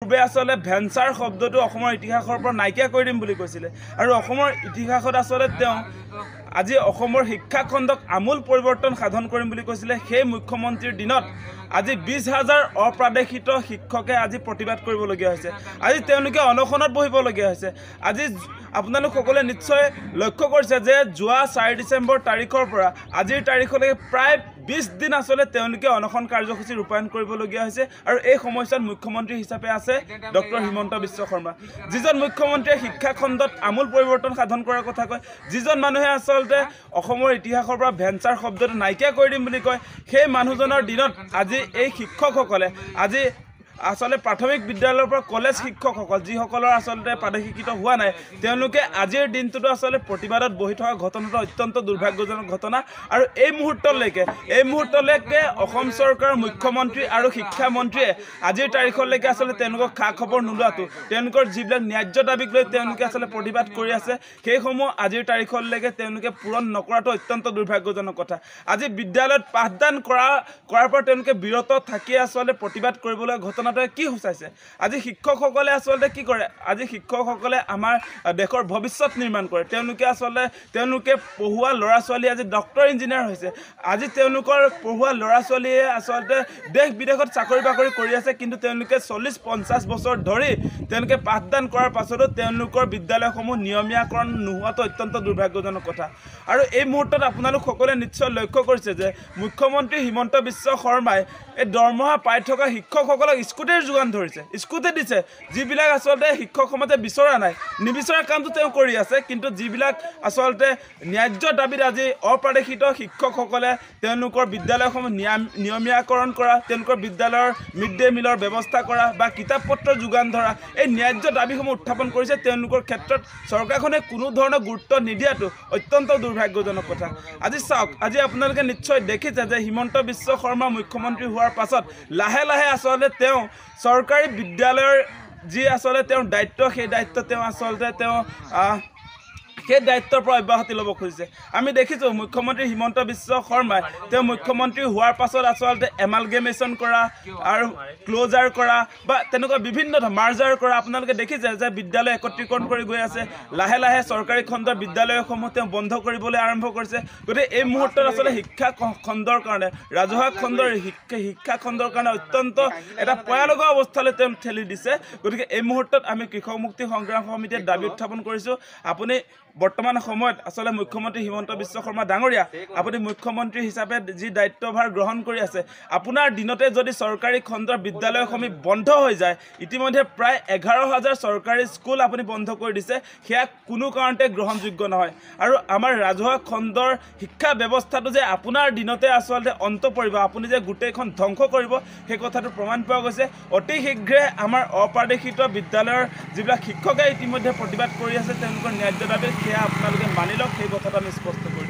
পূৰ্বে আচলতে ভেঞ্চাৰ শব্দটো অসমৰ ইতিহাসৰ পৰা নাইকিয়া কৰি দিম বুলি কৈছিলে আৰু অসমৰ ইতিহাসত আচলতে তেওঁ আজি অসমৰ শিক্ষা খণ্ডক আমূল পৰিৱৰ্তন সাধন কৰিম বুলি কৈছিলে সেই মুখ্যমন্ত্ৰীৰ দিনত আজি 20,000 অপ্ৰাদেশিত শিক্ষকে আজি প্ৰতিবাদ কৰিবলগীয়া হৈছে আজি তেওঁলোকে অনশনত বহিবলগীয়া হৈছে আজি আপোনালোক সকলোৱে নিশ্চয় লক্ষ্য কৰিছে যে যোৱা 4 ডিচেম্বৰ তাৰিখৰ পৰা আজিৰ তাৰিখলৈকে প্ৰায় 20 দিন আচলতে তেওঁলোকে অনশন কাৰ্যসূচী ৰূপায়ণ কৰিবলগীয়া হৈছে আৰু এই সময়ছোৱাত মুখ্যমন্ত্ৰী হিচাপে আছে ডক্টৰ হিমন্ত বিশ্ব শৰ্মা যিজন মুখ্যমন্ত্ৰীয়ে শিক্ষা খণ্ডত আমূল পৰিৱৰ্তন সাধন কৰাৰ কথা কয় যিজন মানুহে আচলতে অসমৰ ইতিহাসৰ পৰা ভেঞ্চাৰ শব্দটো নাইকিয়া কৰি দিম বুলি কয় সেই মানুহজনৰ দিনত আজি এই শিক্ষকসকলে আজি আসলে প্ৰাথমিক বিদ্যালয়ৰ পৰা কলেজ শিক্ষকসকল যিসকলৰ আসলে প্ৰাদেশিকৃত হোৱা নাই তেওঁলোকে আজিৰ দিনটোতো আসলে প্ৰতিবাদত বহি থকা ঘটনাটো অত্যন্ত দুৰ্ভাগ্যজনক ঘটনা আৰু এই মুহূৰ্তলৈকে অসম চৰকাৰৰ মুখ্যমন্ত্ৰী আৰু শিক্ষা মন্ত্ৰীয়ে আজিৰ তাৰিখলৈকে আসলে তেওঁলোকক খা খবৰ নোলোৱাটো তেওঁলোকৰ যিবিলাক ন্যায্য দাবীক লৈ তেওঁলোকে আসলে প্ৰতিবাদ কৰি আছে সেইসমূহ আজিৰ তাৰিখলৈকে তেওঁলোকে পূৰণ নকৰাটো অত্যন্ত দুৰ্ভাগ্যজনক কথা আজি বিদ্যালয়ত পাঠদান কৰাৰ পৰা তেওঁলোকে বিৰত থাকি আসলে প্ৰতিবাদ কৰিবলৈ ঘটনা কি হুচাইছে আজি শিক্ষকসকলে আসলে কি কৰে আজি শিক্ষকসকলে আমাৰ দেশৰ ভৱিষ্যত নিৰ্মাণ কৰে তেওঁলোকে পঢ়ুৱা ল'ৰা ছোৱালী আজি ডক্টৰ ইঞ্জিনিয়াৰ হৈছে আজি তেওঁলোকৰ পঢ়ুৱা ল'ৰা ছোৱালীয়ে আসলে দেশ বিদেশত চাকৰি বাকৰি কৰি আছে কিন্তু তেওঁলোকে 40-50 বছৰ ধৰি তেওঁলোকে পাঠদান কৰাৰ পাছতো তেওঁলোকৰ বিদ্যালয়সমূহ নিয়মীয়াকৰণ নোহোৱাটো অত্যন্ত দুৰ্ভাগ্যজনক কথা আৰু এই মুহূৰ্তত আপোনালোক সকলোৱে নিশ্চয় লক্ষ্য কৰিছে যে মুখ্যমন্ত্ৰী হিমন্ত বিশ্ব শৰ্মাই এই দৰমহা পাই থকা শিক্ষকসকলক স্কুটিৰ যোগান ধৰিছে স্কুটি দিছে যিবিলাক আসলে শিক্ষক সমাজে বিচৰা নাই নিবিচৰা কামটো তেওঁ কৰি আছে কিন্তু যিবিলাক আসলে ন্যায্য দাবীত আজি অপ্ৰাদেশিত শিক্ষকসকলে তেওঁলোকৰ বিদ্যালয়সমূহ নিয়মীয়াকৰণ কৰা তেওঁলোকৰ বিদ্যালয়ৰ মিড ডে মিলৰ ব্যৱস্থা কৰা বা কিতাপ পত্ৰ যোগান ধৰা এই ন্যায্য দাবীসমূহ উত্থাপন কৰিছে তেওঁলোকৰ ক্ষেত্ৰত চৰকাৰখনে কোনো ধৰণৰ গুৰুত্ব নিদিয়াটো অত্যন্ত দুৰ্ভাগ্যজনক কথা আজি চাওক আজি আপোনালোকে নিশ্চয় দেখিছে যে হিমন্ত বিশ্ব শৰ্মা মুখ্যমন্ত্ৰী হোৱাৰ পাছত লাহে লাহে আসলে তেওঁ চৰকাৰী বিদ্যালয়ৰ যি আসলে তেওঁৰ দায়িত্ব সেই দায়িত্ব তেওঁ আসলে তেওঁ সেই দায়িত্বৰ পৰা অব্যাহতি ল'ব খুজিছে আমি দেখিছোঁ মুখ্যমন্ত্ৰী হিমন্ত বিশ্ব শৰ্মাই তেওঁ মুখ্যমন্ত্ৰী হোৱাৰ পাছত আসলে এমালগেমেশ্যন কৰা আৰু ক্লোজাৰ কৰা বা তেনেকুৱা বিভিন্ন মাৰ্জাৰ কৰা আপোনালোকে দেখিছে যে বিদ্যালয় একত্ৰীকৰণ কৰি গৈ আছে লাহে লাহে চৰকাৰী খণ্ডৰ বিদ্যালয়সমূহ তেওঁ বন্ধ কৰিবলৈ আৰম্ভ কৰিছে গতিকে এই মুহূৰ্তত আসলে শিক্ষা খণ্ডৰ কাৰণে ৰাজহুৱা খণ্ডৰ শিক্ষা খণ্ডৰ কাৰণে অত্যন্ত এটা ভয়ানক অৱস্থালৈ তেওঁ ঠেলি দিছে গতিকে এই মুহূৰ্তত আমি কৃষক মুক্তি সংগ্ৰাম সমিতিয়ে দাবী উত্থাপন কৰিছোঁ আপুনি বৰ্তমান সময়ত আসলে মুখ্যমন্ত্ৰী হিমন্ত বিশ্ব শৰ্মা ডাঙৰীয়া আপুনি মুখ্যমন্ত্ৰী হিচাপে যি দায়িত্বভাৰ গ্ৰহণ কৰি আছে আপোনাৰ দিনতে যদি চৰকাৰী খণ্ডৰ বিদ্যালয়সমূহ বন্ধ হৈ যায় ইতিমধ্যে প্ৰায় 11,000 চৰকাৰী স্কুল আপুনি বন্ধ কৰি দিছে সেয়া কোনো কাৰণতে গ্ৰহণযোগ্য নহয় আৰু আমাৰ ৰাজহুৱা খণ্ডৰ শিক্ষা ব্যৱস্থাটো যে আপোনাৰ দিনতে আসলে অন্ত পৰিব আপুনি যে গোটেইখন ধ্বংস কৰিব সেই কথাটো প্ৰমাণ পোৱা গৈছে অতি শীঘ্ৰে আমাৰ অপ্ৰাদেশিত বিদ্যালয়ৰ যিবিলাক শিক্ষকে ইতিমধ্যে প্ৰতিবাদ কৰি আছে তেওঁলোকৰ ন্যায্য দাবী সেয়া আপোনালোকে মানি লওক সেই কথাটো আমি স্পষ্ট কৰি